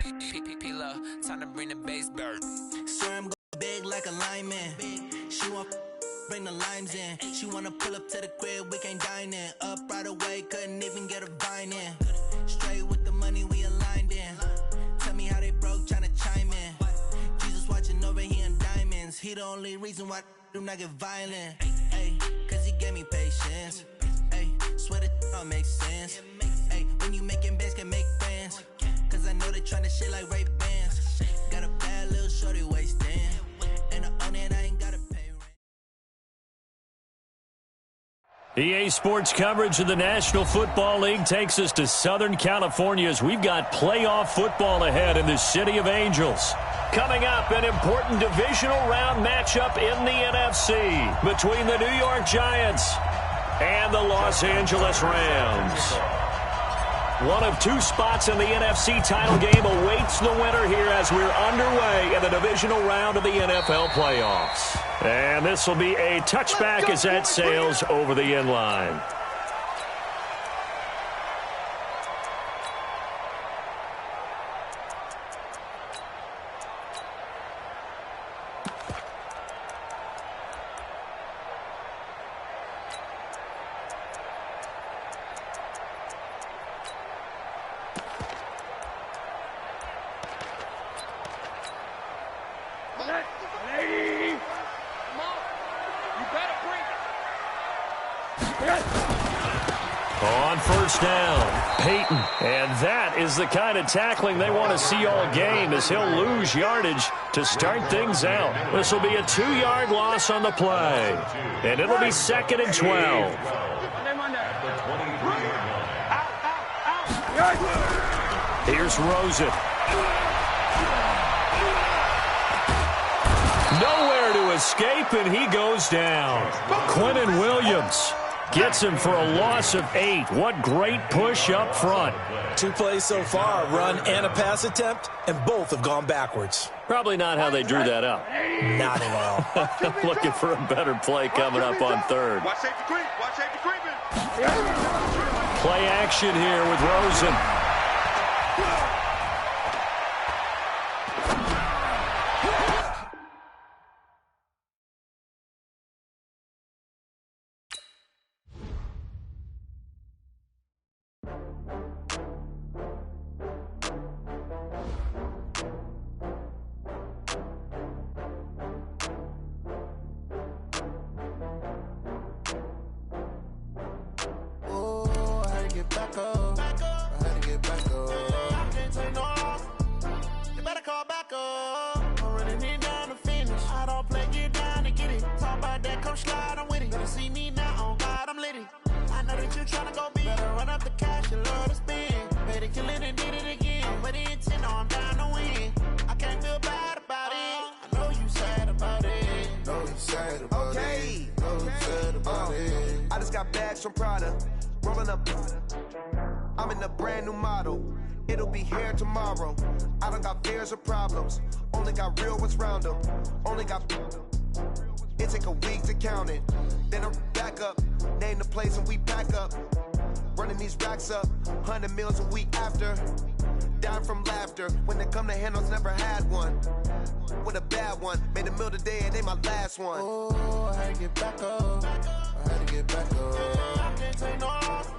Time to bring the bass bird. Swear I'm big like a lineman. She want bring the limes in. She wanna pull up to the crib, we can't dine in. Up right away, couldn't even get a vine in. Straight with the money we aligned in. Tell me how they broke, tryna chime in. Jesus watching over here in diamonds. He the only reason why do not get violent. Ay, cause he gave me patience. Ay, swear that don't make sense. Ay, when you making bands can make friends. Cause I know they tryna shit like Ray Bans. Got a bad little shorty wasting. And I own it, I ain't gotta pay rent. EA Sports coverage of the National Football League takes us to Southern California as we've got playoff football ahead in the City of Angels. Coming up, an important divisional round matchup in the NFC between the New York Giants and the Los Angeles Rams. One of two spots in the NFC title game awaits the winner here as we're underway in the divisional round of the NFL playoffs. And this will be a touchback as that sails over the end line. On first down, Peyton. And that is the kind of tackling they want to see all game as he'll lose yardage to start things out. This will be a 2-yard loss on the play. And it'll be 2nd and 12. Here's Rosen. Nowhere to escape, and he goes down. Quinnen Williams gets him for a loss of 8. What great push up front. 2 plays so far, a run and a pass attempt, and both have gone backwards. Probably not how they drew that up. Not at all. Looking for a better play coming up on 3rd. Watch safety creep. Watch safety creeping. Play action here with Rosen. I just got bags from Prada, rolling up. I'm in a brand new model. It'll be here tomorrow. I don't got fears or problems. Only got real ones round them. Only got. It take a week to count it. Then I'm back up. Name the place and we pack up. Running these racks up. 100 meals a week after. Down from laughter. When they come to handles, never had one. With a bad one. Made a meal today and they my last one. Oh, I had to get back up. I had to get back up. I can't take no off.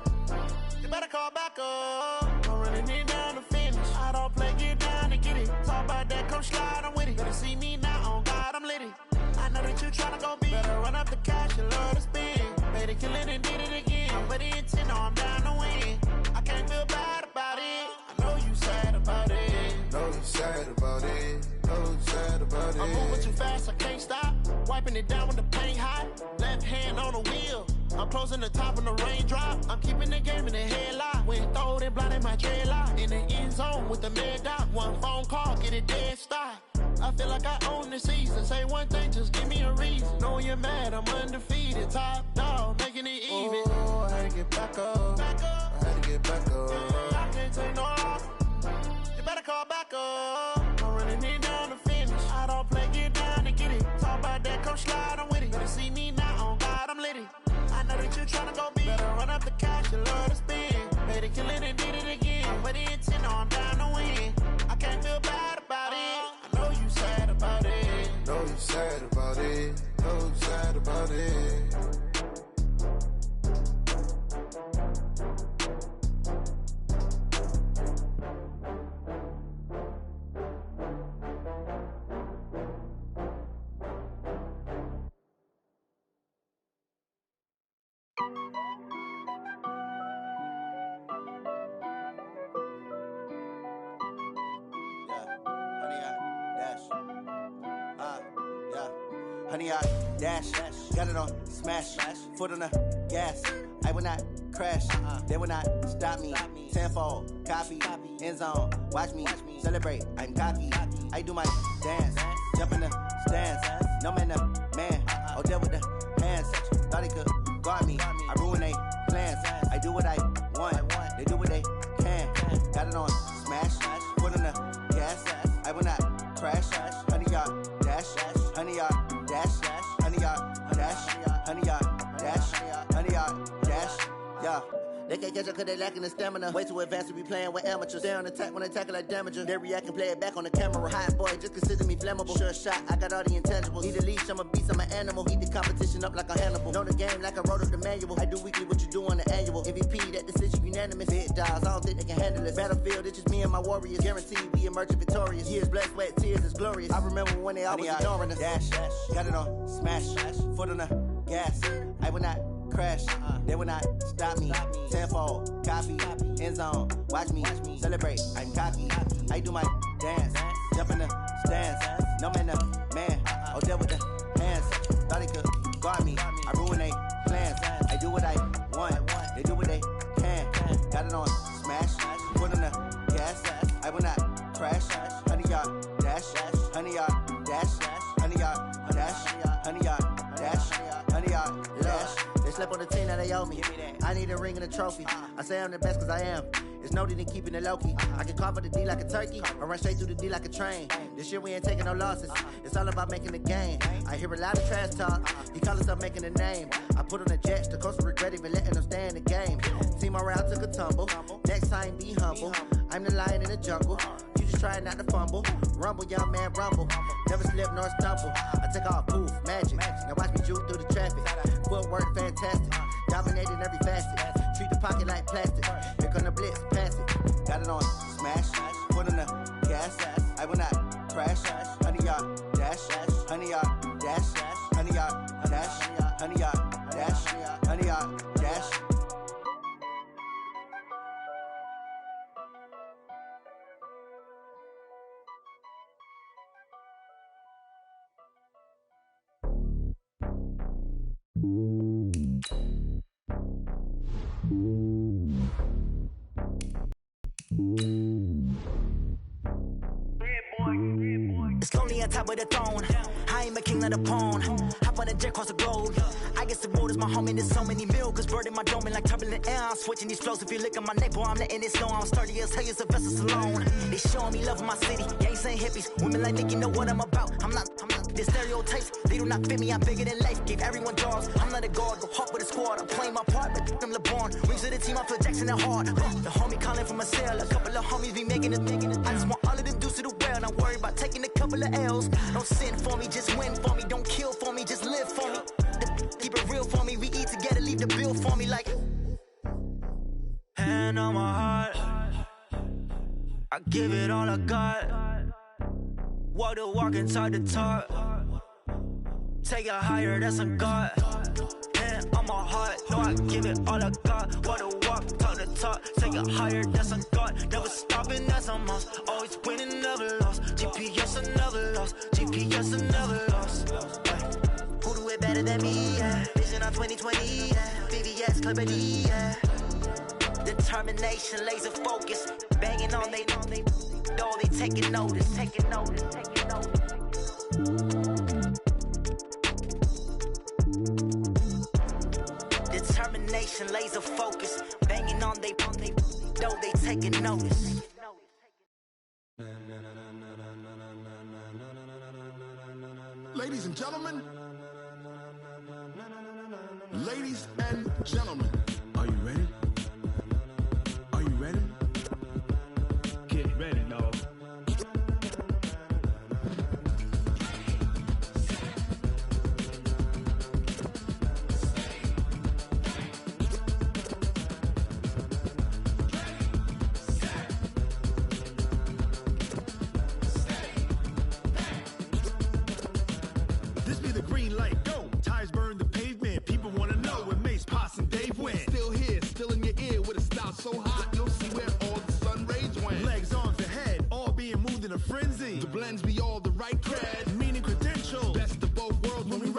You better call back up. I'm running it down to finish. I don't play, get down to get it. Talk about that, come slide, I'm with it. Better see me now, on God, I'm litty. I know that you tryna go big. Better run up the cash, you love to spend. Made it, kill it, and did it again. But the intent, no, I'm down to win. I can't feel bad about it. I know you sad about it. Know you sad about it. Know you sad about it. I'm moving too fast, I can't stop. Wiping it down with the paint hot. Left hand on the wheel. I'm closing the top of the raindrop. I'm keeping the game in the headlock. When throwed and blinded my dreadlock. In the end zone with the mad dot. One phone call, get it dead stop. I feel like I own the season. Say one thing, just give me a reason. Know you're mad, I'm undefeated. Top dog, making it even. Oh, I had to get back up. I had to get back up. I can't take no off. You better call back up. I'm running it down to finish. I don't play, get down to get it. Talk about that, come slide, I'm with it. Better see me now, on God, I'm litty. I know that you tryna go big. Better run up the cash, you love to spend. Made it, kill it, and did it again. But the intent, no, I'm down to win. I can't 100-yard dash. Got it on smash. Foot on the gas. I will not crash. They will not stop me. Tenfold, copy, end zone. Watch me celebrate. I'm cocky. I do my dance. Jump in the stands. No man, the man. Oh, deal with the hands. Thought he could guard me. I ruin they plans. I do what I want. They do what they can. Got it on smash. Foot on the gas. I will not crash. 100-yard dash. 100-yard dash. 100-yard dash. 100-yard dash. 100-yard dash. Yeah. They can't catch up cause they lacking the stamina. Way too advanced to be playing with amateurs. Stay on attack when they tackle like damager. They react and play it back on the camera. Hot boy, just consider me flammable. Sure shot, I got all the intangibles. Need a leash, I'm a beast, I'm an animal. Heat the competition up like a Hannibal. Know the game like I wrote up the manual. I do weekly what you do on the annual. MVP, that decision unanimous. Big dogs, I don't think they can handle it. Battlefield, it's just me and my warriors. Guaranteed we emerging victorious. Years, blood, sweat, tears, it's glorious. I remember when they always ignoring us. Dash, got it on smash. Foot on the gas. I will not crash. They will not stop me. Tenfold, copy, end zone. Watch me celebrate. I'm cocky. I do my dance. Jump in the stands. No man, the man. Oh, deal with the hands. Thought he could guard me. I ruin they plans. I do what I want. They do what they can. Got it on smash. Foot on the gas. I will not crash. 100-yard dash. 100-yard dash. 100-yard dash. 100-yard dash. 100-yard dash. They slept on the team that they owe me. I need a ring and a trophy. I say I'm the best cause I am. It's no need in keeping it low-key. I can carve for the D like a turkey. I run straight through the D like a train. This year we ain't taking no losses. It's all about making the game. I hear a lot of trash talk. He call himself making a name. I put on the Jets. The coach regret even letting them stay in the game. Team morale took a tumble. Next time be humble. I'm the lion in the jungle. You just try not to fumble. Rumble, young man, rumble. Never slip nor stumble. I take off, poof, magic. Now watch me juke through the traffic. Footwork fantastic. Dominating every facet. Treat the pocket like plastic. Here come the blitz, pass it. Got it on smash. Foot on the gas. I will not crash. 100-yard dash. 100-yard dash. 100-yard dash. 100-yard dash. 100-yard dash. It's lonely on top of the throne. I ain't a king of the pawn. Hop on a jet across the globe. I guess the road is my home and there's so many milk. Bird in my dome and like turbulent air. I'm switching these flows. If you look at my neck, boy, I'm letting it slow. I'm sturdy as hell, as a vessel alone. They showing me love in my city. Gangs ain't hippies. Women like Nicky know what I'm about. I'm not. The stereotypes, they do not fit me. I'm bigger than life. Gave everyone jobs. I'm not a guard. Go hard with a squad. I'm playing my part, but I'm LeBron. Rings of the team, I feel Jackson and hard. The homie calling from a cell. A couple of homies be making it. I just want all of them dudes to the well. Not worry about taking a couple of L's. Don't sin for me, just win for me. Don't kill for me, just live for me. Keep it real for me. We eat together, leave the bill for me like. Hand on my heart, I give it all I got. Walk the walk and talk the talk. Take it higher, that's a God. Hand on my heart, no, I give it all I got. Walk the walk, talk the talk. Take it higher, that's a God. Never stopping, that's a must. Always winning, never lost. GPS, I never lost. GPS, I never lost. Who do it better than me? Yeah. Vision on 2020. Yeah. VVS, Clarity. Yeah. Determination, laser focus. Banging on they know they taking notice. Taking notice. Taking notice. Determination, laser focus. Banging on they know they taking notice. Ladies and gentlemen, ladies and gentlemen, are you ready? Are you ready? Get ready, dog. This be the green light, go. Tires burn the pavement. People want to know where Mace, Posse, and Dave went. Still here, still in your ear with a style so hot, you'll see where all the sun rays went. Legs, arms, and head, all being moved in a frenzy. The blends be all the right cred, meaning credentials. Best of both worlds when we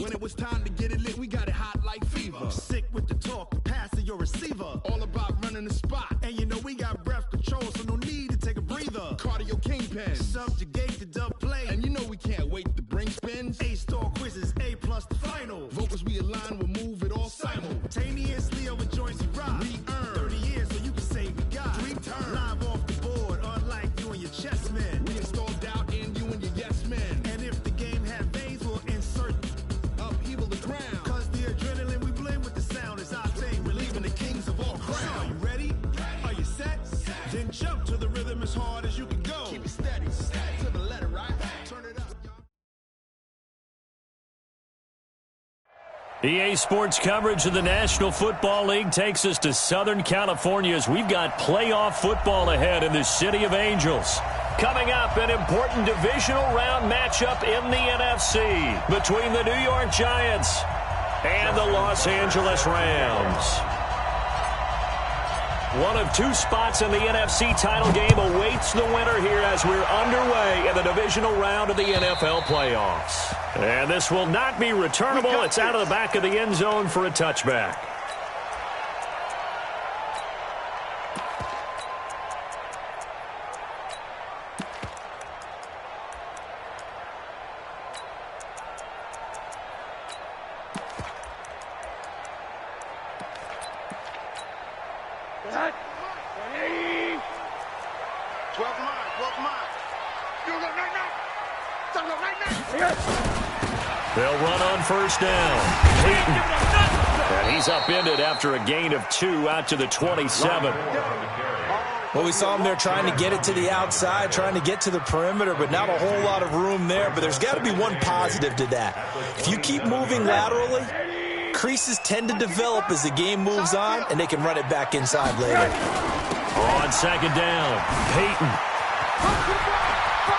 When it was time to get it lit, we got it hot like fever. Sick with the talk, the pass of your receiver. All about running the spot. And you know we got breath control, so no need to take a breather. Cardio kingpin, subjugate the dub play. And you know we can't wait to bring spins. A-star quizzes, A+ the final. Vocals we align, we'll move it all simultaneously over joints we rock. We earn 30 years, so you can say we got 3 turns. Live off the board, unlike you and your chess men. We install doubt in you and your yes men. And if the game had veins, we'll insert upheaval the ground. Cause the adrenaline we blend with the sound is our thing. Relieving the kings of all crowns. So are you ready? Are you set? Then jump to the rhythm as hard as you can go. Keep it steady, to the letter, right? Turn it up. EA Sports coverage of the National Football League takes us to Southern California as we've got playoff football ahead in the City of Angels. Coming up, an important divisional round matchup in the NFC between the New York Giants and the Los Angeles Rams. One of 2 spots in the NFC title game awaits the winner here as we're underway in the divisional round of the NFL playoffs. And this will not be returnable. It's out of the back of the end zone for a touchback. They'll run on first down. Peyton. And he's upended after a gain of 2 out to the 27. Well, we saw him there trying to get it to the outside, trying to get to the perimeter, but not a whole lot of room there. But there's got to be one positive to that. If you keep moving laterally, creases tend to develop as the game moves on, and they can run it back inside later. On second down, Peyton.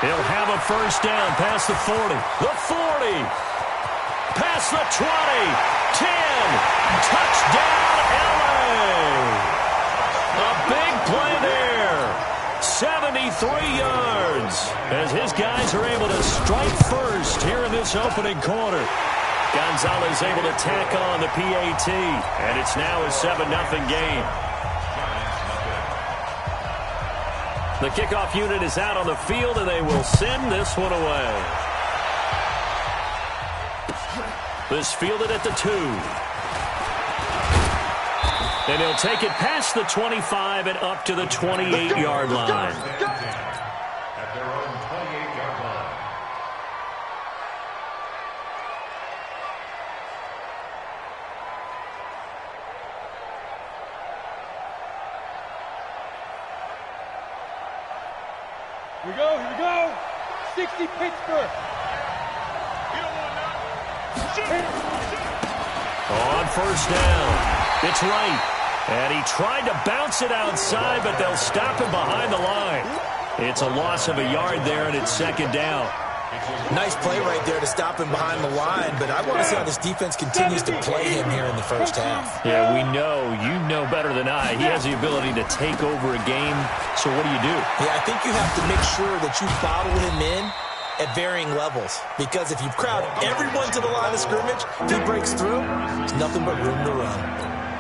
He'll have a first down past the 40. The 40. Past the 20. 10. Touchdown, LA. A big play there. 73 yards as his guys are able to strike first here in this opening quarter. Gonzalez able to tack on the PAT, and it's now a 7-0 game. The kickoff unit is out on the field, and they will send this one away. This fielded at the 2. And he'll take it past the 25 and up to the 28-yard line. At their own 28-yard line. Here we go. 60 Pittsburgh. On first down. It's right. And he tried to bounce it outside, but they'll stop him behind the line. It's a loss of a yard there, and it's second down. Nice play right there to stop him behind the line, but I want to see how this defense continues to play him here in the first half. Yeah, we know. You know better than I. He has the ability to take over a game, so what do you do? Yeah, I think you have to make sure that you bottle him in at varying levels, because if you crowd everyone to the line of scrimmage, if he breaks through, there's nothing but room to run.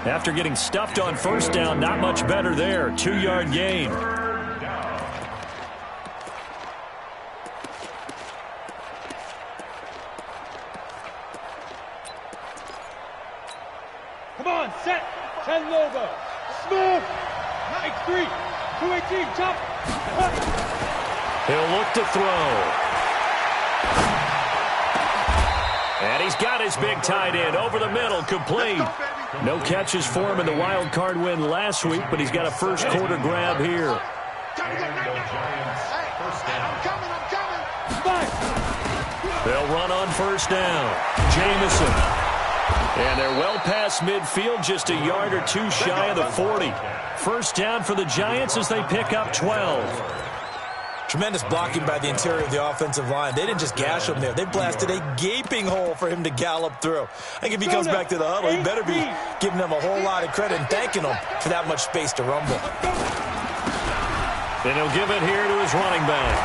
After getting stuffed on first down, not much better there. 2-yard gain. Come on, set. 10 logo. Smooth. X3. 218. Chop. He'll look to throw. And he's got his big tight end over the middle, complete. No catches for him in the wild card win last week, but he's got a first quarter grab here. They'll run on first down. Jamison. And they're well past midfield, just a yard or 2 shy of the 40. First down for the Giants as they pick up 12. Tremendous blocking by the interior of the offensive line. They didn't just gash him there. They blasted a gaping hole for him to gallop through. I think if he comes back to the huddle, he better be giving them a whole lot of credit and thanking them for that much space to rumble. And he'll give it here to his running back.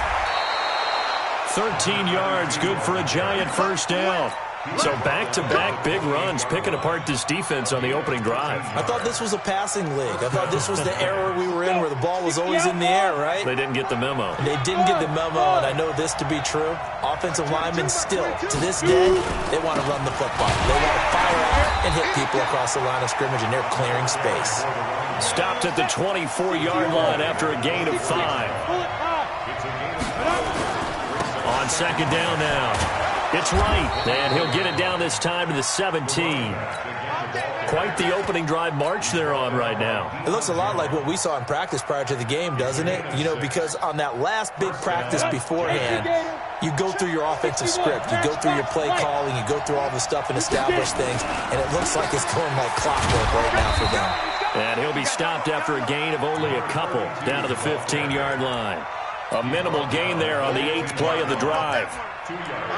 13 yards, good for a Giant first down. So back-to-back big runs, picking apart this defense on the opening drive. I thought this was a passing league. I thought this was the era we were in where the ball was always in the air, right? They didn't get the memo. They didn't get the memo, and I know this to be true. Offensive linemen still, to this day, they want to run the football. They want to fire out and hit people across the line of scrimmage, and they're clearing space. Stopped at the 24-yard line after a gain of 5. On second down now. It's right, and he'll get it down this time to the 17. Quite the opening drive march they're on right now. It looks a lot like what we saw in practice prior to the game, doesn't it? You know, because on that last big practice beforehand, you go through your offensive script, you go through your play calling, you go through all the stuff and establish things, and it looks like it's going like clockwork right now for them. And he'll be stopped after a gain of only a couple, down to the 15-yard line. A minimal gain there on the 8th play of the drive.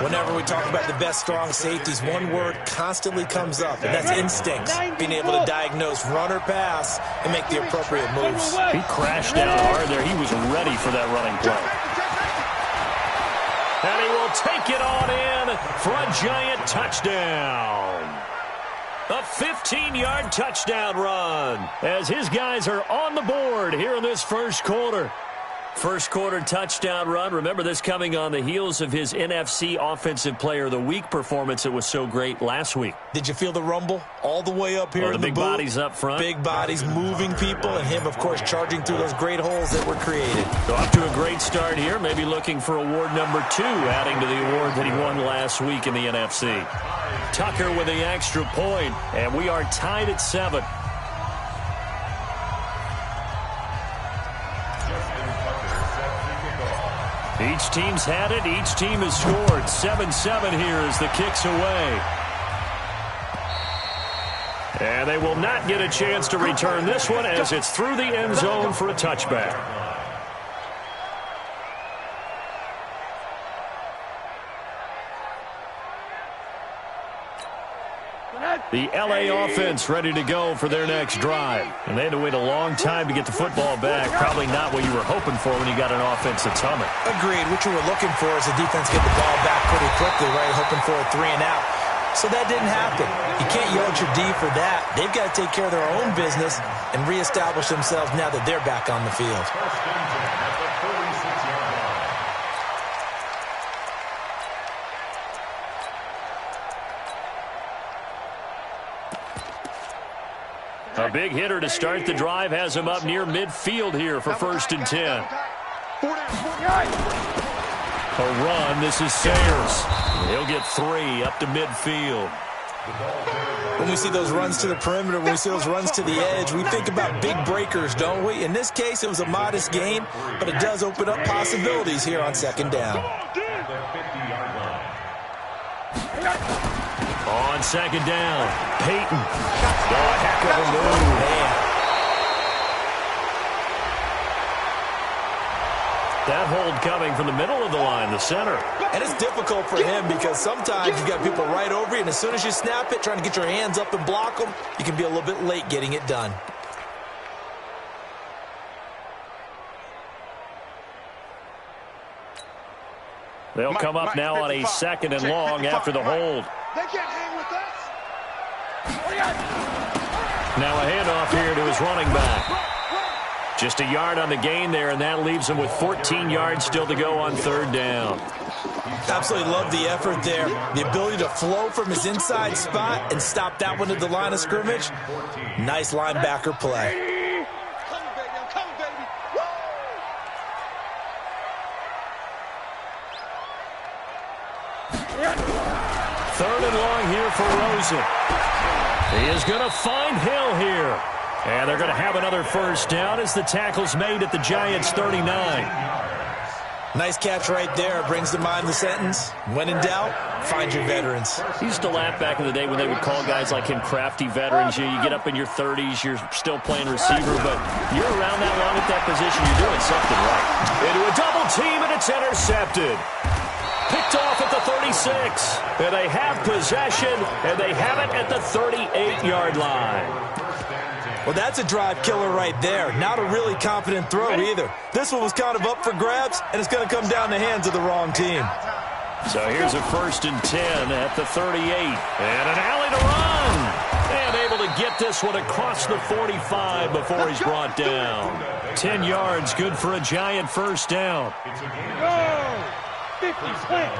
Whenever we talk about the best strong safeties, one word constantly comes up, and that's instincts. Being able to diagnose run or pass and make the appropriate moves. He crashed down hard there. He was ready for that running play. And he will take it on in for a giant touchdown. A 15-yard touchdown run as his guys are on the board here in this first quarter. First quarter touchdown run. Remember, this coming on the heels of his NFC Offensive Player of the Week performance that was so great last week. Did you feel the rumble all the way up here in the big booth? Bodies up front. Big bodies moving people, and him, of course, charging through those great holes that were created. So off to a great start here. Maybe looking for award number 2, adding to the award that he won last week in the NFC. Tucker with the extra point, and we are tied at 7. Each team's had it. Each team has scored. 7-7 here as the kick's away. And they will not get a chance to return this one as it's through the end zone for a touchback. The LA offense ready to go for their next drive. And they had to wait a long time to get the football back. Probably not what you were hoping for when you got an offense that's humming. Agreed. What you were looking for is the defense get the ball back pretty quickly, right? Hoping for a 3 and out. So that didn't happen. You can't yell at your D for that. They've got to take care of their own business and reestablish themselves now that they're back on the field. A big hitter to start the drive has him up near midfield here for 1st and 10. A run. This is Sayers. He'll get 3 up to midfield. When we see those runs to the perimeter, when we see those runs to the edge, we think about big breakers, don't we? In this case, it was a modest gain, but it does open up possibilities here on 2nd down. On 2nd down, Peyton. Oh, a heck of a move. Man. That hold coming from the middle of the line, the center. And it's difficult for him because sometimes you've got people right over you, and as soon as you snap it, trying to get your hands up and block them, you can be a little bit late getting it done. They'll come up now on a 2nd and long after the hold. They can't hang with us. Now a handoff here to his running back. Just a yard on the gain there, and that leaves him with 14 yards still to go on 3rd down. Absolutely love the effort there. The ability to flow from his inside spot and stop that one at the line of scrimmage. Nice linebacker play. Third and long here for Rosen. He is going to find Hill here. And they're going to have another 1st down as the tackle's made at the Giants' 39. Nice catch right there. Brings to mind the sentence, when in doubt, find your veterans. He used to laugh back in the day when they would call guys like him crafty veterans. You get up in your 30s, you're still playing receiver, but you're around that long at that position, you're doing something right. Into a double team, and it's intercepted. Picked off at the 36. And they have possession, and they have it at the 38-yard line. Well, that's a drive killer right there. Not a really confident throw either. This one was kind of up for grabs, and it's going to come down the hands of the wrong team. So here's a 1st and 10 at the 38. And an alley to run. And able to get this one across the 45 before he's brought down. 10 yards, good for a Giant first down. Go! 50, slant.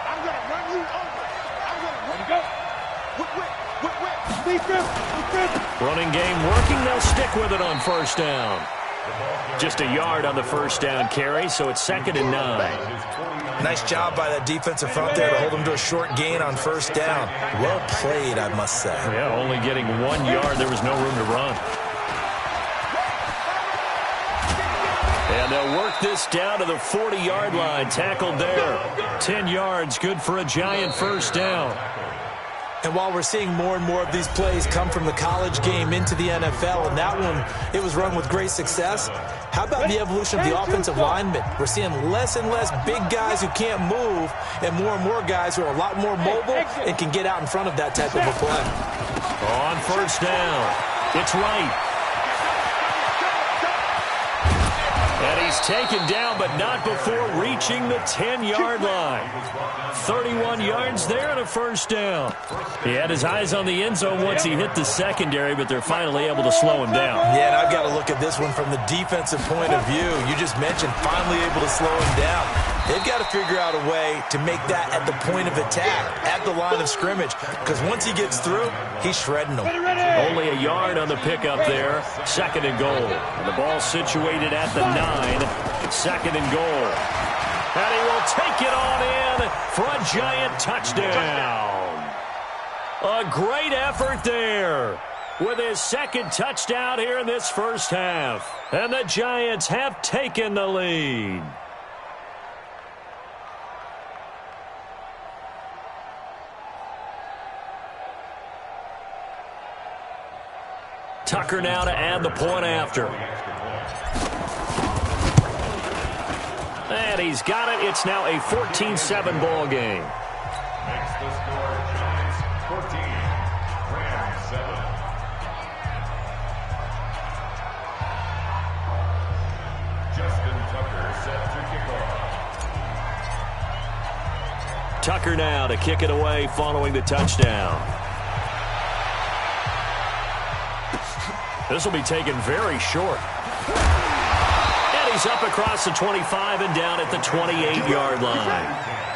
I'm going to run you over. I'm going to run you. Go. Defense. Running game working. They'll stick with it on first down. Just a yard on the first down carry, so it's 2nd and 9. Nice job by that defensive front there to hold him to a short gain on first down. Well played, I must say. Yeah, only getting 1 yard. There was no room to run. And they'll work this down to the 40-yard line. Tackled there. 10 yards, good for a Giant first down. And while we're seeing more and more of these plays come from the college game into the NFL, and that one, it was run with great success, how about the evolution of the offensive linemen? We're seeing less and less big guys who can't move and more guys who are a lot more mobile and can get out in front of that type of a play. On first down, it's Wright. And he's taken down, but not before reaching the 10-yard line. 31 yards there and a first down. He had his eyes on the end zone once he hit the secondary, but they're finally able to slow him down. Yeah, and I've got to look at this one from the defensive point of view. You just mentioned finally able to slow him down. They've got to figure out a way to make that at the point of attack, at the line of scrimmage, because once he gets through, he's shredding them. Only a yard on the pickup there. 2nd and goal. And the ball situated at the 9. 2nd and goal. And he will take it on in for a Giant touchdown. A great effort there with his 2nd touchdown here in this first half. And the Giants have taken the lead. Tucker now to add the point after. And he's got it. It's now a 14-7 ball game. Makes the score Giants 14, Rams 7. Justin Tucker set to kick off. Tucker now to kick it away following the touchdown. This will be taken very short. And he's up across the 25 and down at the 28-yard line. At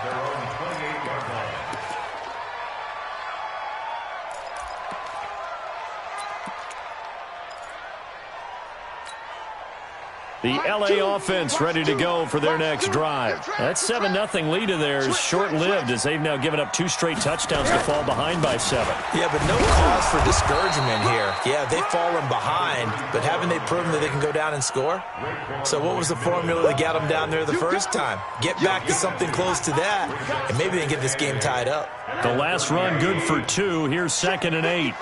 their own 28-yard line. The LA offense ready to go for their next drive. That 7-0 lead of theirs is short-lived as they've now given up 2 straight touchdowns to fall behind by 7. Yeah, but no cause for discouragement here. Yeah, they've fallen behind, but haven't they proven that they can go down and score? So what was the formula that got them down there the first time? Get back to something close to that, and maybe they can get this game tied up. The last run good for 2. Here's 2nd and 8.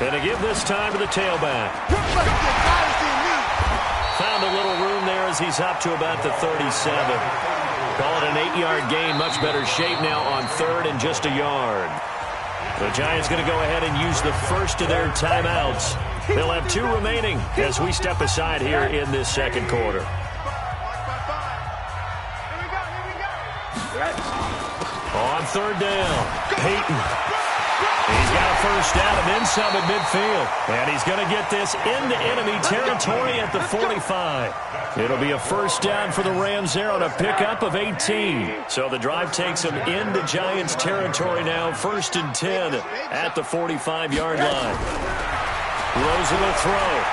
And to give this time to the tailback. Found a little room there as he's up to about the 37. Call it an 8-yard gain. Much better shape now on 3rd and just a yard. The Giants going to go ahead and use the first of their timeouts. They'll have 2 remaining as we step aside here in this 2nd quarter. On 3rd down, Peyton. He's got a first down and then some at midfield. And he's going to get this into enemy territory at the 45. It'll be a first down for the Rams there on a pickup of 18. So the drive takes him into Giants territory now. 1st and 10 at the 45-yard line. Rosen will throw.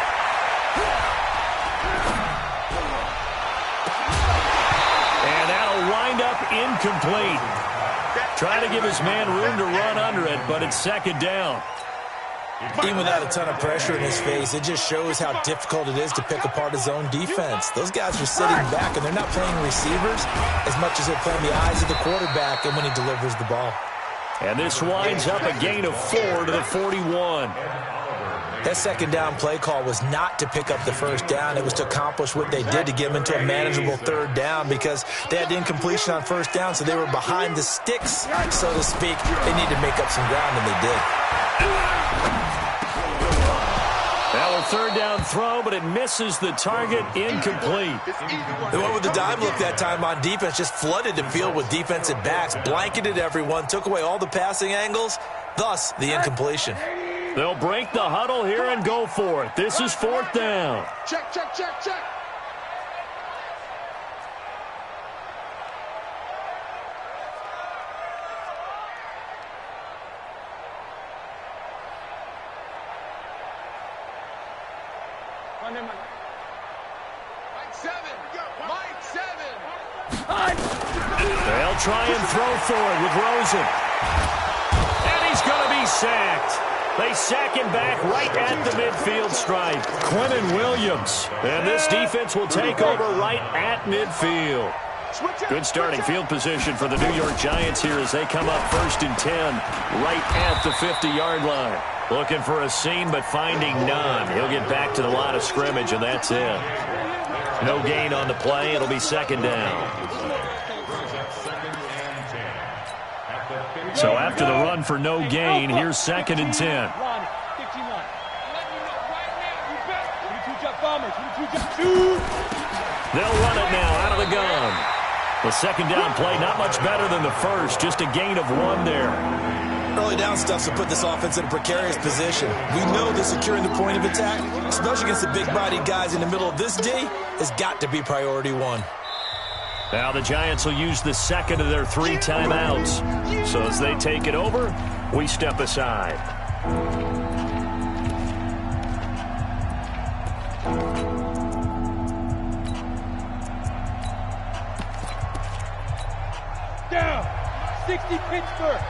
And that'll wind up incomplete. Trying to give his man room to run under it, but it's 2nd down. Even without a ton of pressure in his face, it just shows how difficult it is to pick apart his own defense. Those guys are sitting back, and they're not playing receivers as much as they're playing the eyes of the quarterback and when he delivers the ball. And this winds up a gain of 4 to the 41. That 2nd down play call was not to pick up the first down. It was to accomplish what they did to get them into a manageable 3rd down because they had the incompletion on first down, so they were behind the sticks, so to speak. They needed to make up some ground, and they did. That will third down throw, but it misses the target, incomplete. They went with the dime look that time on defense, just flooded the field with defensive backs, blanketed everyone, took away all the passing angles, thus the incompletion. They'll break the huddle here and go for it. This is fourth down. Check, check, check, check. They'll try and throw for it with Rosen. And he's going to be sacked. They sack him back right at the midfield stripe. Quinnen Williams. And this defense will take over right at midfield. Good starting field position for the New York Giants here as they come up 1st and 10 right at the 50-yard line. Looking for a seam but finding none. He'll get back to the line of scrimmage, and that's it. No gain on the play. It'll be second down. So after the run for no gain, here's 2nd and 10. They'll run it now out of the gun. The second down play, not much better than the first, just a gain of 1 there. Early down stuff to put this offense in a precarious position. We know that securing the point of attack, especially against the big-bodied guys in the middle of this D, has got to be priority 1. Now the Giants will use the second of their 3 timeouts. So as they take it over, we step aside. Down. 60 Pittsburgh.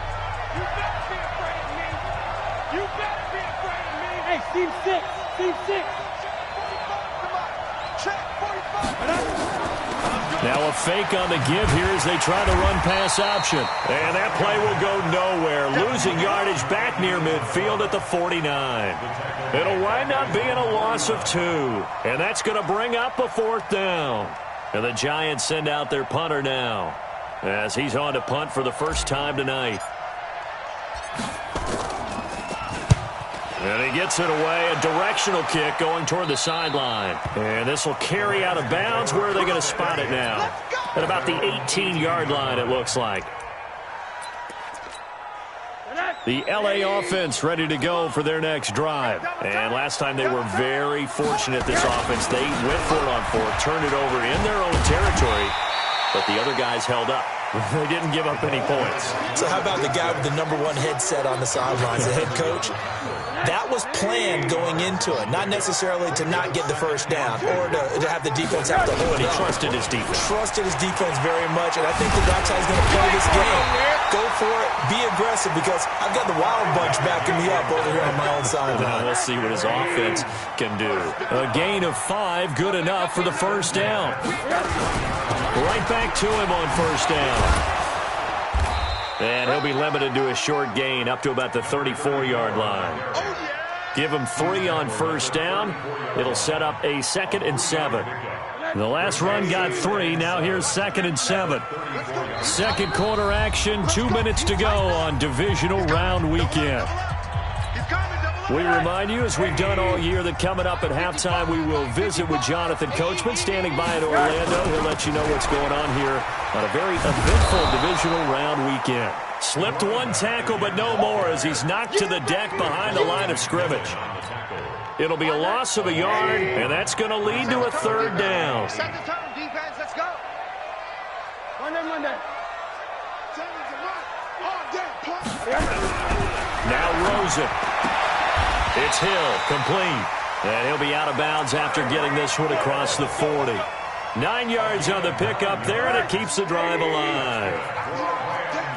You better be afraid of me. You better be afraid of me. Hey, team 6. Team 6. Check 45. Now a fake on the give here as they try to run pass option. And that play will go nowhere. Losing yardage back near midfield at the 49. It'll wind up being a loss of 2. And that's going to bring up a 4th down. And the Giants send out their punter now as he's on to punt for the first time tonight. And he gets it away, a directional kick going toward the sideline. And this will carry out of bounds. Where are they going to spot it now? At about the 18-yard line, it looks like. The L.A. offense ready to go for their next drive. And last time they were very fortunate, this offense. They went for it on 4th, turned it over in their own territory, but the other guys held up. They didn't give up any points. So how about the guy with the #1 headset on the sidelines, the head coach? That was planned going into it, not necessarily to not get the first down or to have the defense have to hold it. He trusted his defense. Trusted his defense very much, and I think the Dockside is going to play this game. Go for it, be aggressive, because I've got the Wild Bunch backing me up over here on my own sideline. We'll see what his offense can do. A gain of 5, good enough for the first down. Right back to him on first down. And he'll be limited to a short gain up to about the 34-yard line. Give him 3 on first down. It'll set up a 2nd and 7. The last run got 3. Now here's 2nd and 7. Second quarter action, 2 minutes to go on divisional round weekend. We remind you, as we've done all year, that coming up at halftime, we will visit with Jonathan Coachman, standing by in Orlando. He'll let you know what's going on here on a very eventful divisional round weekend. Slipped 1 tackle, but no more as he's knocked to the deck behind the line of scrimmage. It'll be a loss of a yard, and that's going to lead to a 3rd down. Set the tone, defense. Let's go. Monday. Now Rosen. It's Hill, complete. And he'll be out of bounds after getting this one across the 40. 9 yards on the pickup there, and it keeps the drive alive.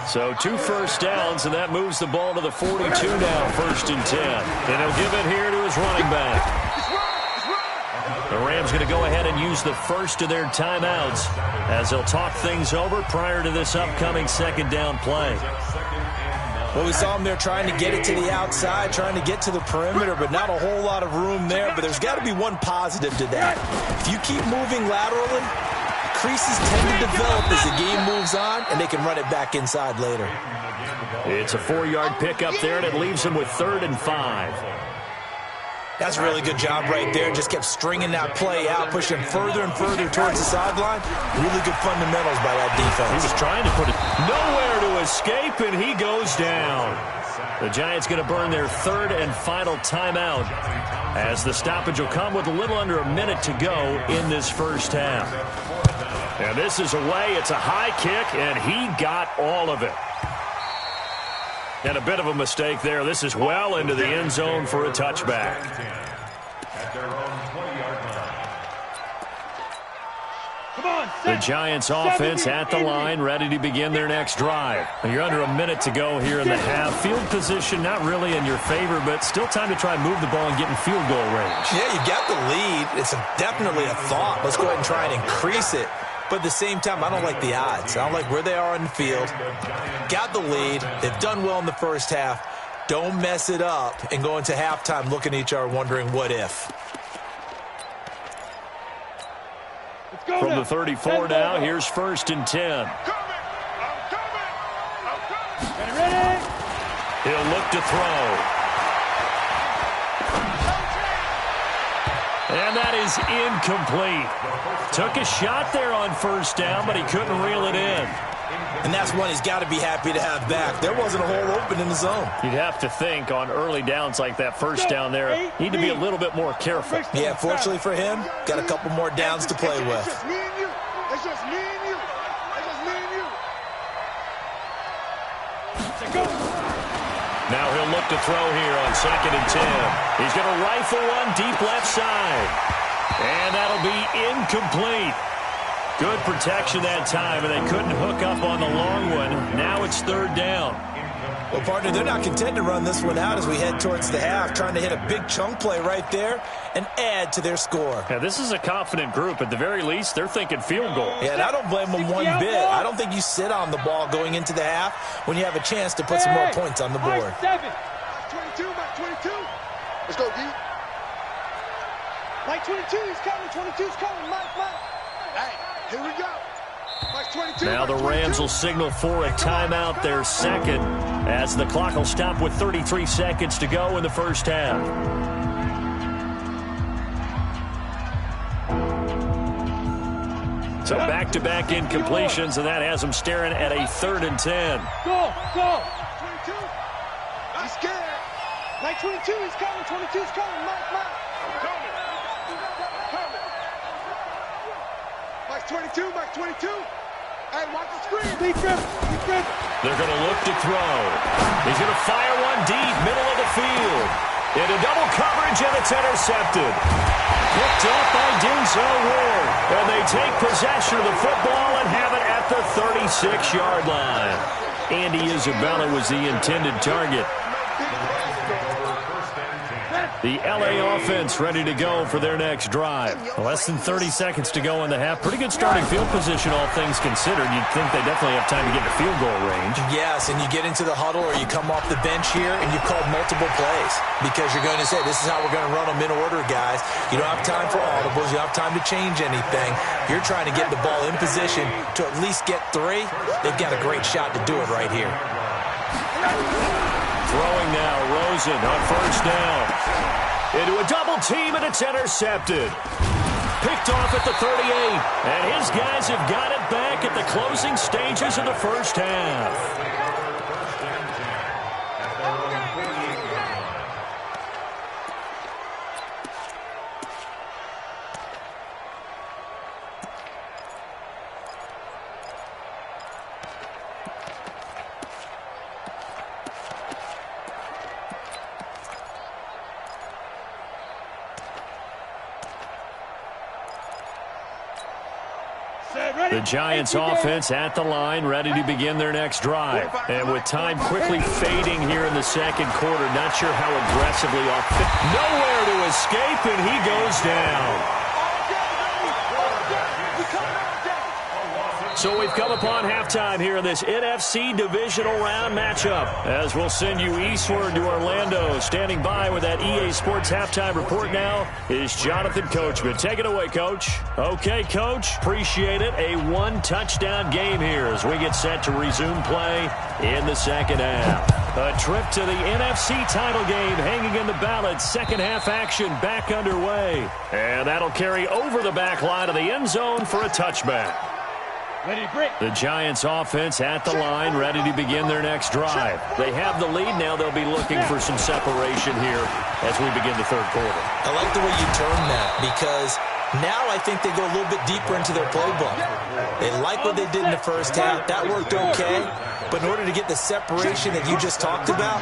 So 2 first downs, and that moves the ball to the 42 now, 1st and 10. And he'll give it here to his running back. The Rams going to go ahead and use the first of their timeouts as they'll talk things over prior to this upcoming 2nd down play. Well, we saw them there trying to get it to the outside, trying to get to the perimeter, but not a whole lot of room there. But there's got to be one positive to that. If you keep moving laterally, creases tend to develop as the game moves on, and they can run it back inside later. It's a 4-yard pickup there, and it leaves them with 3rd and 5. That's a really good job right there. Just kept stringing that play out, pushing further and further towards the sideline. Really good fundamentals by that defense. He was trying to put it nowhere to escape, and he goes down. The Giants going to burn their third and final timeout as the stoppage will come with a little under a minute to go in this first half. And this is away. It's a high kick, and he got all of it. And a bit of a mistake there. This is well into the end zone for a touchback. At their own 20-yard line. Come on, The Giants offense at the line, ready to begin their next drive. You're under a minute to go here in the half. Field position not really in your favor, but still time to try and move the ball and get in field goal range. Yeah, you got the lead. It's definitely a thought. Let's go ahead and try and increase it. But at the same time, I don't like the odds. I don't like where they are on the field. Got the lead. They've done well in the first half. Don't mess it up and go into halftime looking at each other wondering what if. From the 34 now, here's 1st and 10. He'll look to throw. And that is incomplete. Took a shot there on 1st down, but he couldn't reel it in. And that's one he's got to be happy to have back. There wasn't a hole open in the zone. You'd have to think on early downs like that 1st down there, need to be a little bit more careful. Yeah, fortunately for him, got a couple more downs to play with. It's just me and you. It's just me and you. It's just me and you. Now he'll look to throw here on 2nd and 10. He's going to rifle one deep left side. And that'll be incomplete. Good protection that time, and they couldn't hook up on the long one. Now it's 3rd down. Well, partner, they're not content to run this one out as we head towards the half, trying to hit a big chunk play right there and add to their score. Yeah, this is a confident group. At the very least, they're thinking field goal. Yeah, and I don't blame them one bit. I don't think you sit on the ball going into the half when you have a chance to put some more points on the board. 22, Mike 22. Let's go, D. Mike 22, he's coming. 22's coming. Mike. Hey, here we go. Mike 22. Now the Rams will signal for a timeout, their second, as the clock will stop with 33 seconds to go in the first half. So back-to-back incompletions, and that has them staring at a 3rd and 10. Go. 22. He's scared. Mike 22, he's coming. 22's coming. Mike. Mike 22. Mike 22. Hey, watch the screen. Defense. They're going to look to throw. He's going to fire one deep, middle of the field. Into double coverage, and it's intercepted. Picked up by Denzel Ward. And they take possession of the football and have it at the 36-yard line. Andy Isabella was the intended target. The L.A. offense ready to go for their next drive. Less than 30 seconds to go in the half. Pretty good starting field position, all things considered. You'd think they definitely have time to get to field goal range. Yes, and you get into the huddle or you come off the bench here and you've called multiple plays because you're going to say, this is how we're going to run them in order, guys. You don't have time for audibles. You don't have time to change anything. You're trying to get the ball in position to at least get 3. They've got a great shot to do it right here. Throwing now, Rosen on 1st down. Into a double team, and it's intercepted. Picked off at the 38. And his guys have got it back at the closing stages of the first half. The Giants offense at the line, ready to begin their next drive. And with time quickly fading here in the second quarter, not sure how aggressively off. Nowhere to escape, and he goes down. So we've come upon halftime here in this NFC divisional round matchup. As we'll send you eastward to Orlando. Standing by with that EA Sports halftime report now is Jonathan Coachman. Take it away, Coach. Okay, Coach. Appreciate it. A 1-touchdown game here as we get set to resume play in the second half. A trip to the NFC title game hanging in the balance. Second half action back underway. And that'll carry over the back line of the end zone for a touchback. Ready to break. The Giants offense at the line, ready to begin their next drive. They have the lead. Now they'll be looking for some separation here as we begin the third quarter. I like the way you term that, because now I think they go a little bit deeper into their playbook. They like what they did in the first half. That worked okay. But in order to get the separation that you just talked about,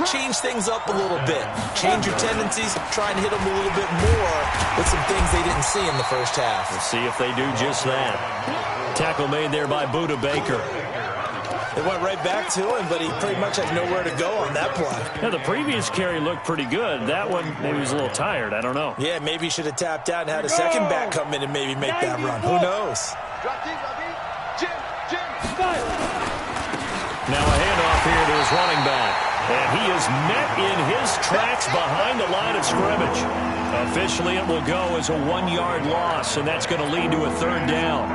change things up a little bit. Change your tendencies. Try and hit them a little bit more with some things they didn't see in the first half. We'll see if they do just that. Tackle made there by Buda Baker. It went right back to him, but he pretty much had nowhere to go on that play. Yeah, the previous carry looked pretty good. That one, maybe he was a little tired. I don't know. Yeah, maybe he should have tapped out and had a second back come in and maybe make that run. Who knows? Now a handoff here to his running back. And he is met in his tracks behind the line of scrimmage. Officially, it will go as a 1-yard loss, and that's going to lead to a third down.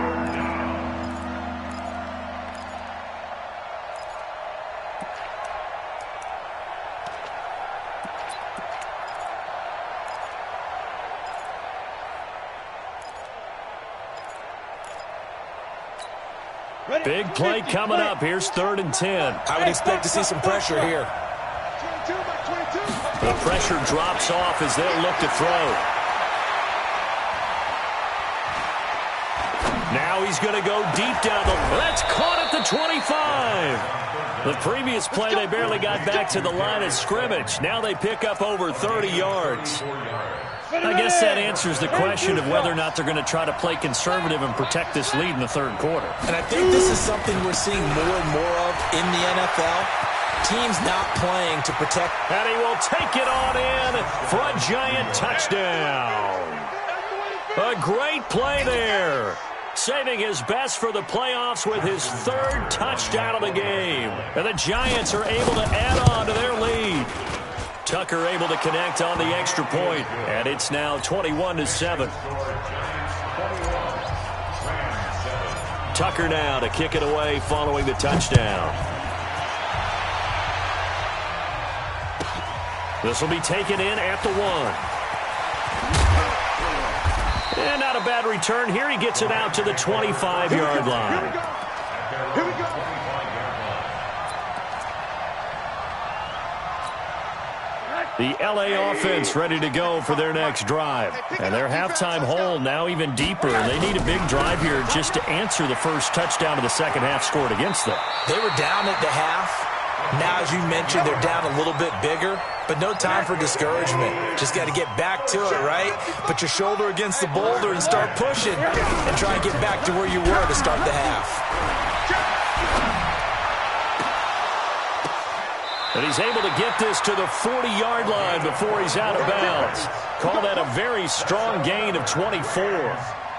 Big play coming up. Here's 3rd and 10. I would expect to see some pressure here. The pressure drops off as they'll look to throw. Now he's going to go deep down the... That's caught at the 25. The previous play, they barely got back to the line of scrimmage. Now they pick up over 30 yards. I guess that answers the question of whether or not they're going to try to play conservative and protect this lead in the third quarter. And I think this is something we're seeing more and more of in the NFL. Teams not playing to protect. And he will take it on in for a giant touchdown. A great play there. Saving his best for the playoffs with his 3rd touchdown of the game. And the Giants are able to add on to their lead. Tucker able to connect on the extra point, and it's now 21-7. Tucker now to kick it away following the touchdown. This will be taken in at the 1. And not a bad return here. He gets it out to the 25-yard line. Here we go. The LA offense ready to go for their next drive. And their halftime hole now even deeper. And they need a big drive here just to answer the first touchdown of the second half scored against them. They were down at the half. Now, as you mentioned, they're down a little bit bigger. But no time for discouragement. Just got to get back to it, right? Put your shoulder against the boulder and start pushing. And try and get back to where you were to start the half. And he's able to get this to the 40-yard line before he's out of bounds. Call that a very strong gain of 24.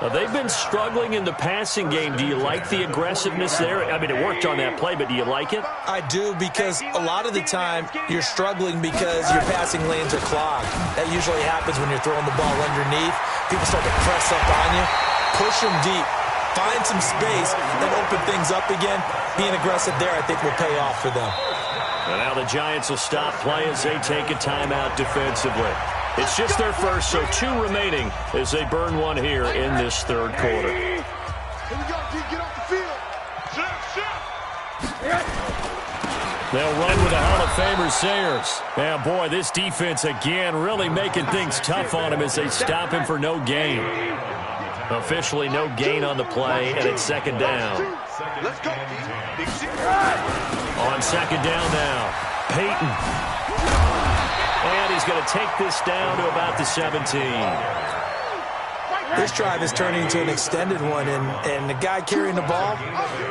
Now, they've been struggling in the passing game. Do you like the aggressiveness there? I mean, it worked on that play, but do you like it? I do, because a lot of the time you're struggling because your passing lanes are clogged. That usually happens when you're throwing the ball underneath. People start to press up on you. Push them deep. Find some space, then open things up again. Being aggressive there, I think, will pay off for them. And now the Giants will stop play as they take a timeout defensively. It's just their first, so 2 remaining as they burn one here in this third quarter. Here we go, get off the field. They'll run with the Hall of Famer Sayers. Now, boy, this defense again really making things tough on him as they stop him for no gain. Officially no gain on the play, and it's second down. Let's go. On second down now, Peyton. And he's going to take this down to about the 17. This drive is turning into an extended one, and the guy carrying the ball,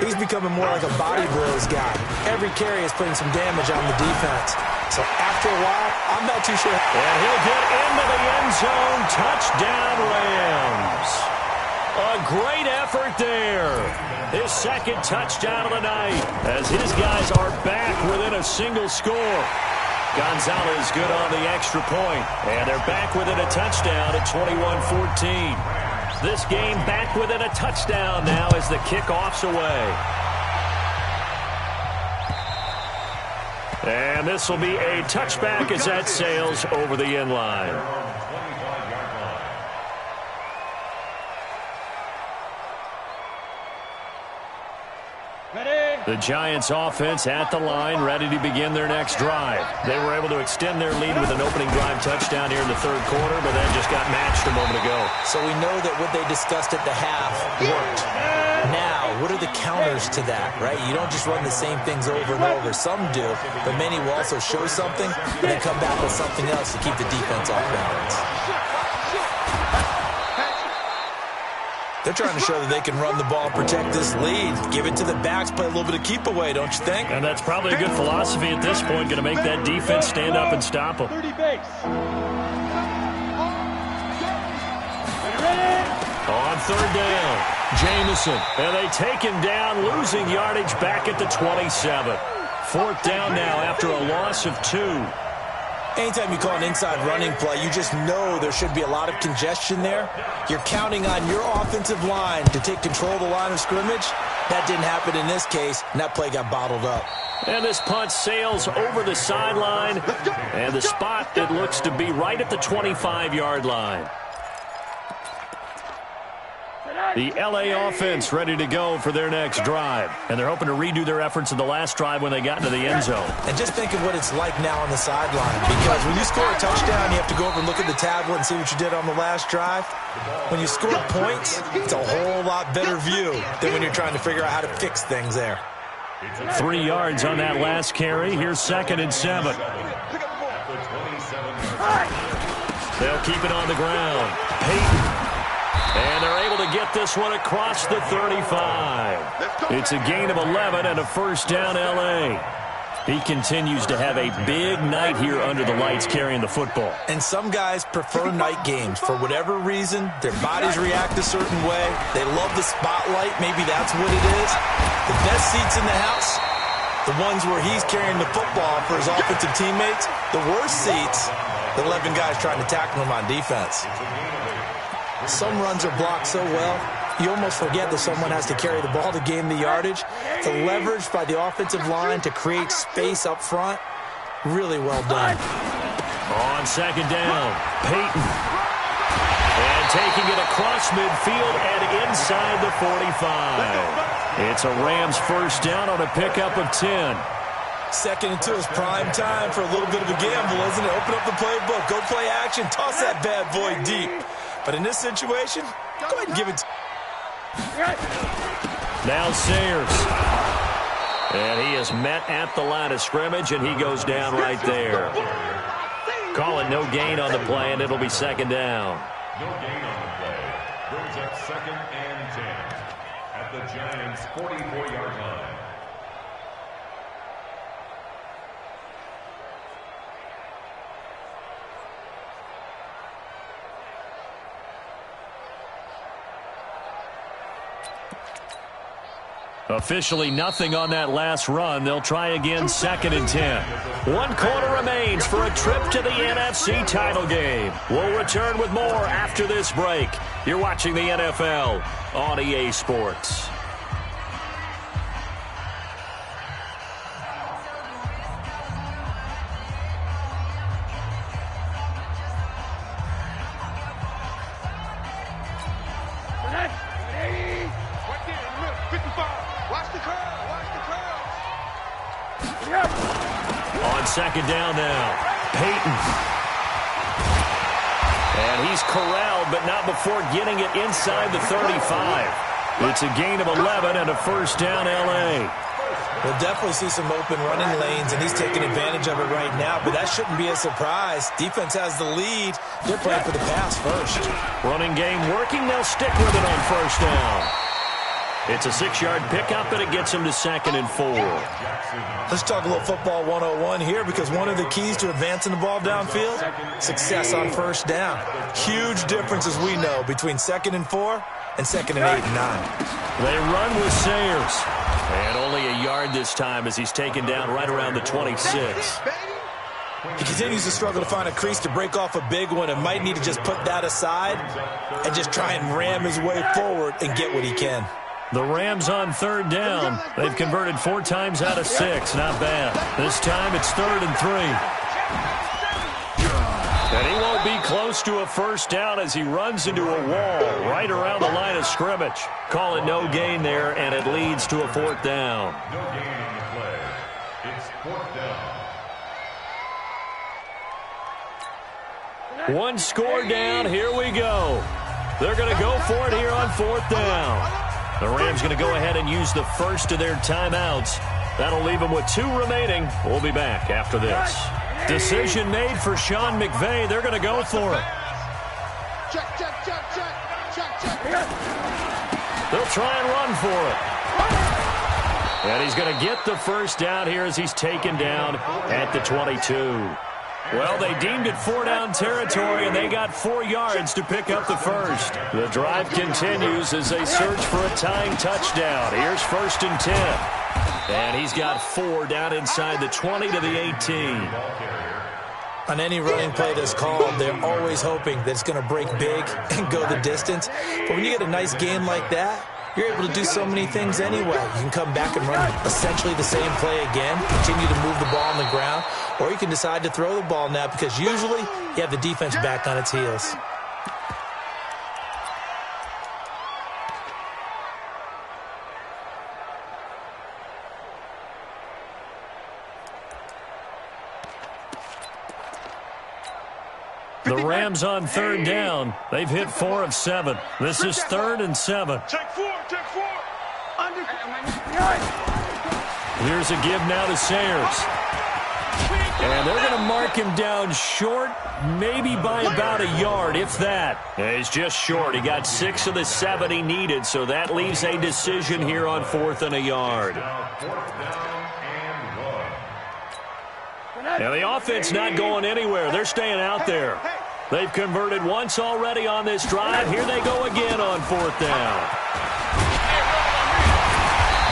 he's becoming more like a body blows guy. Every carry is putting some damage on the defense. So after a while, I'm not too sure. And he'll get into the end zone. Touchdown, Rams. A great effort there. His second touchdown of the night as his guys are back within a single score. Gonzalez good on the extra point, and they're back within a touchdown at 21-14. This game back within a touchdown now as the kickoff's away. And this will be a touchback as that sails over the end line. The Giants offense at the line, ready to begin their next drive. They were able to extend their lead with an opening drive touchdown here in the third quarter, but that just got matched a moment ago. So we know that what they discussed at the half worked. Now, what are the counters to that, right? You don't just run the same things over and over. Some do, but many will also show something and then come back with something else to keep the defense off balance. They're trying to show that they can run the ball, protect this lead, give it to the backs, play a little bit of keep away, don't you think? And that's probably a good philosophy at this point, going to make that defense stand up and stop them. 30 base. On third down, Jamison. And they take him down, losing yardage back at the 27. Fourth down now after a loss of 2. Anytime you call an inside running play, you just know there should be a lot of congestion there. You're counting on your offensive line to take control of the line of scrimmage. That didn't happen in this case, and that play got bottled up. And this punt sails over the sideline, and the spot, it looks to be right at the 25-yard line. The L.A. offense ready to go for their next drive. And they're hoping to redo their efforts in the last drive when they got into the end zone. And just think of what it's like now on the sideline. Because when you score a touchdown, you have to go over and look at the tablet and see what you did on the last drive. When you score points, it's a whole lot better view than when you're trying to figure out how to fix things there. 3 yards on that last carry. Here's 2nd and 7. They'll keep it on the ground. Peyton. And they're able to get this one across the 35. It's a gain of 11 and a first down, L.A. He continues to have a big night here under the lights carrying the football. And some guys prefer night games. For whatever reason, their bodies react a certain way. They love the spotlight. Maybe that's what it is. The best seats in the house, the ones where he's carrying the football for his offensive teammates. The worst seats, the 11 guys trying to tackle him on defense. Some runs are blocked so well, you almost forget that someone has to carry the ball to gain the yardage. The leverage by the offensive line to create space up front, really well done. On 2nd down, Peyton. And taking it across midfield and inside the 45. It's a Rams first down on a pickup of 10. 2nd and 2 is prime time for a little bit of a gamble, isn't it? Open up the playbook, go play action, toss that bad boy deep. But in this situation, go ahead and give it to... Now Sayers. And he is met at the line of scrimmage, and he goes down right there. Call it no gain on the play, and it'll be 2nd down. No gain on the play. Brings up 2nd and 10 at the Giants' 44-yard line. Officially nothing on that last run. They'll try again 2nd and 10. 1 quarter remains for a trip to the NFC title game. We'll return with more after this break. You're watching the NFL on EA Sports. On 2nd down now, Peyton. And he's corralled, but not before getting it inside the 35. It's a gain of 11 and a first down, L.A. We'll definitely see some open running lanes, and he's taking advantage of it right now, but that shouldn't be a surprise. Defense has the lead. They're playing for the pass first. Running game working. They'll stick with it on first down. It's a 6-yard pickup, and it gets him to 2nd and 4. Let's talk a little football 101 here, because one of the keys to advancing the ball downfield, success on first down. Huge difference, as we know, between 2nd and 4 and 2nd and 8 and 9. They run with Sayers. And only a yard this time as he's taken down right around the 26. He continues to struggle to find a crease to break off a big one and might need to just put that aside and just try and ram his way forward and get what he can. The Rams on third down. They've converted 4 times out of 6. Not bad. This time it's 3rd and 3. And he won't be close to a first down as he runs into a wall right around the line of scrimmage. Call it no gain there, and it leads to a 4th down. No gain on the play. It's 4th down. One score down. Here we go. They're going to go for it here on 4th down. The Rams going to go ahead and use the first of their timeouts. That'll leave them with 2 remaining. We'll be back after this. Decision made for Sean McVay. They're going to go for it. Check. They'll try and run for it. And he's going to get the first down here as he's taken down at the 22. Well, they deemed it 4 down territory, and they got 4 yards to pick up the first. The drive continues as they search for a tying touchdown. Here's 1st and 10. And he's got 4 down inside the 20 to the 18. On any running play that's called, they're always hoping that it's going to break big and go the distance. But when you get a nice game like that, you're able to do so many things anyway. You can come back and run essentially the same play again, continue to move the ball on the ground, or you can decide to throw the ball now because usually you have the defense back on its heels. The Rams on 3rd down. They've hit 4 of 7. This is 3rd and 7. Check 4. Here's a give now to Sayers. And they're going to mark him down short, maybe by about a yard, if that. Yeah, he's just short. He got 6 of the 7 he needed, so that leaves a decision here on 4th and a yard. Now, the offense not going anywhere. They're staying out there. They've converted once already on this drive. Here they go again on 4th down.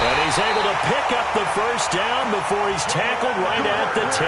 And he's able to pick up the first down before he's tackled right at the 10.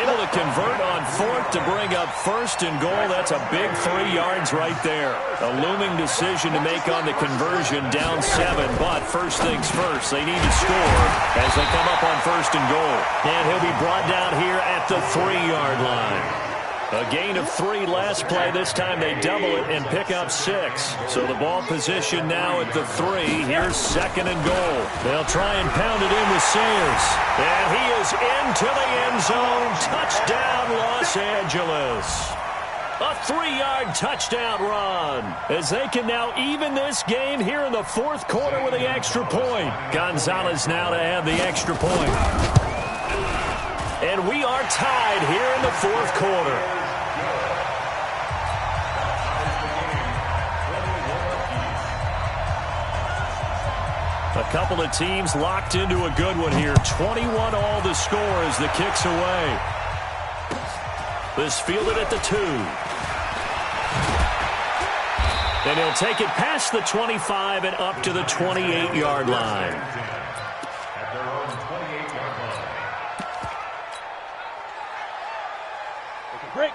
Able to convert on 4th to bring up 1st and goal. That's a big 3 yards right there. A looming decision to make on the conversion, down 7. But first things first, they need to score as they come up on 1st and goal. And he'll be brought down here at the 3-yard line. A gain of 3 last play. This time they double it and pick up 6. So the ball position now at the 3. Here's 2nd and goal. They'll try and pound it in with Sayers. And he is into the end zone. Touchdown, Los Angeles. A 3-yard touchdown run as they can now even this game here in the 4th quarter with the extra point. Gonzalez now to have the extra point. And we are tied here in the 4th quarter. A couple of teams locked into a good one here. 21 all the score as the kick's away. This fielded at the 2. And he'll take it past the 25 and up to the 28-yard line. At their own 28-yard line.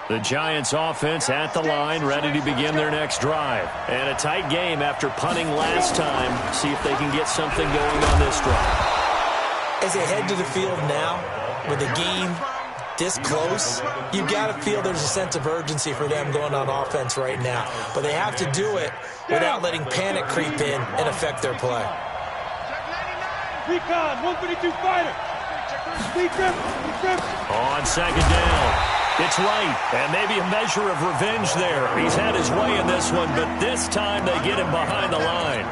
The Giants offense at the line, ready to begin their next drive. And a tight game after punting last time. See if they can get something going on this drive. As they head to the field now, with the game this close, you've got to feel there's a sense of urgency for them going on offense right now. But they have to do it without letting panic creep in and affect their play. Recon, 132 fighter. On 2nd down. It's right, and maybe a measure of revenge there. He's had his way in this one, but this time they get him behind the line.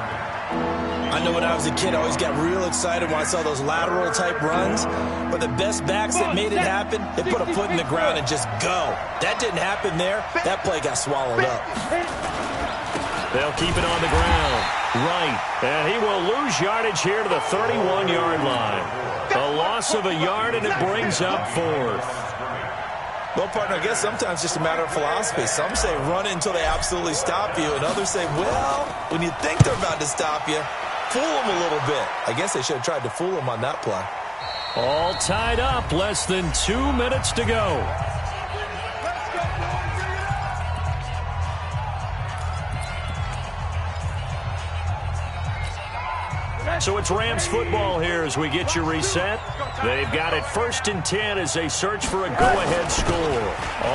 I know when I was a kid, I always got real excited when I saw those lateral-type runs. But the best backs that made it happen, they put a foot in the ground and just go. That didn't happen there. That play got swallowed up. They'll keep it on the ground. Right, and he will lose yardage here to the 31-yard line. A loss of a yard, and it brings up 4th. Well, partner, I guess sometimes it's just a matter of philosophy. Some say run until they absolutely stop you, and others say, well, when you think they're about to stop you, fool them a little bit. I guess they should have tried to fool them on that play. All tied up, less than 2 minutes to go. So it's Rams football here as we get you reset. They've got it 1st and 10 as they search for a go-ahead score.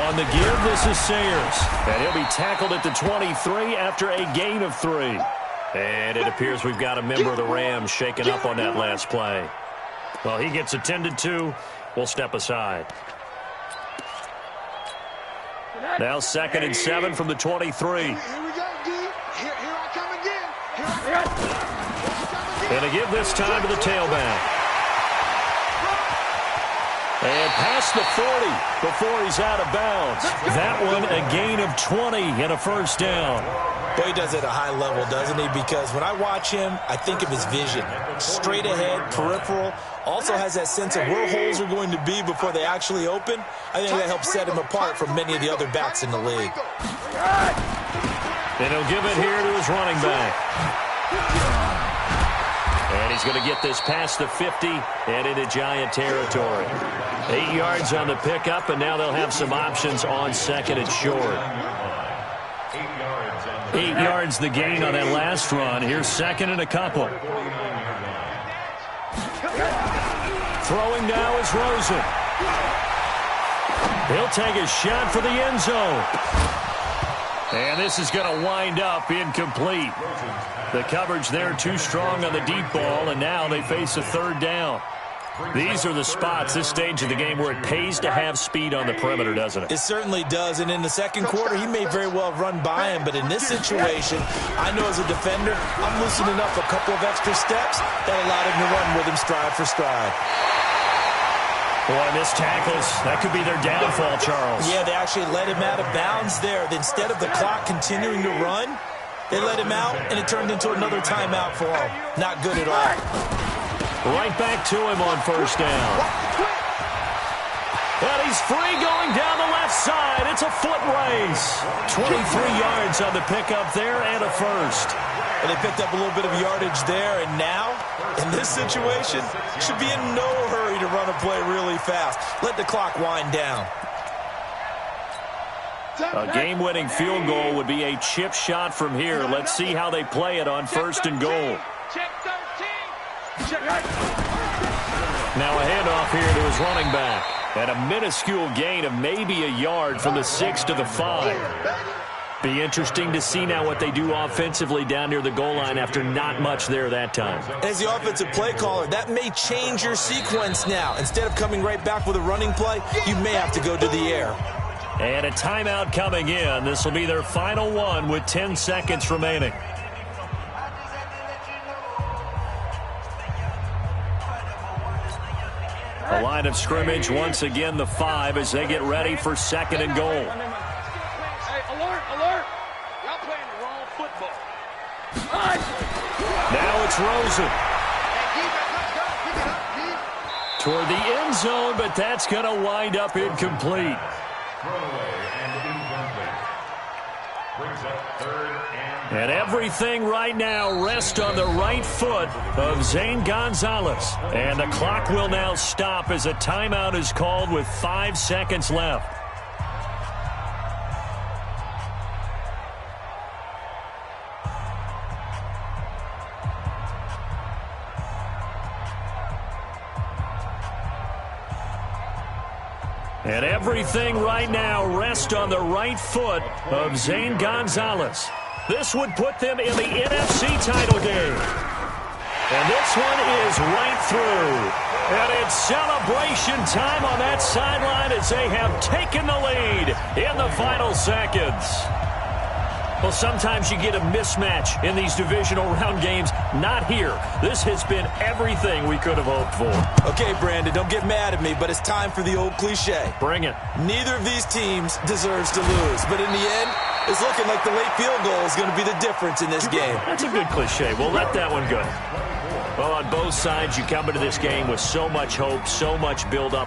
On the give, this is Sayers. And he'll be tackled at the 23 after a gain of 3. And it appears we've got a member of the Rams shaken up on that last play. Well, he gets attended to. We'll step aside. Now 2nd and 7 from the 23. Here we go, D. Here I come again. Here I come. And a give this time to the tailback. And past the 40 before he's out of bounds. That one a gain of 20 and a 1st down. Well, he does it at a high level, doesn't he? Because when I watch him, I think of his vision. Straight ahead, peripheral. Also has that sense of where holes are going to be before they actually open. I think that helps set him apart from many of the other backs in the league. And he'll give it here to his running back. And he's going to get this past the 50 and into Giant territory. 8 yards on the pickup, and now they'll have some options on 2nd and short. 8 yards the gain on that last run. Here's 2nd and a couple. Throwing now is Rosen. He'll take a shot for the end zone. And this is going to wind up incomplete. The coverage there too strong on the deep ball, and now they face a 3rd down. These are the spots, this stage of the game, where it pays to have speed on the perimeter, doesn't it? It certainly does, and in the 2nd quarter, he may very well run by him, but in this situation, I know as a defender, I'm loosening up a couple of extra steps that allowed him to run with him stride for stride. Boy, missed tackles. That could be their downfall, Charles. Yeah, they actually let him out of bounds there. Instead of the clock continuing to run, they let him out, and it turned into another timeout for him. Not good at all. Right back to him on 1st down. And he's free going down the left side. It's a foot race. 23 yards on the pickup there and a 1st. And they picked up a little bit of yardage there, and now, in this situation, should be in no hurry to run a play really fast. Let the clock wind down. A game-winning field goal would be a chip shot from here. Let's see how they play it on 1st and goal. Now a handoff here to his running back. And a minuscule gain of maybe a yard from the 6 to the 5. Be interesting to see now what they do offensively down near the goal line after not much there that time. As the offensive play caller, that may change your sequence now. Instead of coming right back with a running play, you may have to go to the air. And a timeout coming in. This will be their final one with 10 seconds remaining. The line of scrimmage, once again, the 5 as they get ready for 2nd and goal. Hey, alert, alert. Y'all playing the wrong football. Now it's Rosen. Toward the end zone, but that's going to wind up incomplete. And everything right now rests on the right foot of Zane Gonzalez. And the clock will now stop as a timeout is called with 5 seconds left. And everything right now rests on the right foot of Zane Gonzalez. This would put them in the NFC title game. And this one is right through. And it's celebration time on that sideline as they have taken the lead in the final seconds. Well, sometimes you get a mismatch in these divisional round games. Not here. This has been everything we could have hoped for. Okay, Brandon, don't get mad at me, but it's time for the old cliche. Bring it. Neither of these teams deserves to lose, but in the end, it's looking like the late field goal is going to be the difference in this game. That's a good cliche. We'll let that one go. Well, on both sides, you come into this game with so much hope, so much build-up.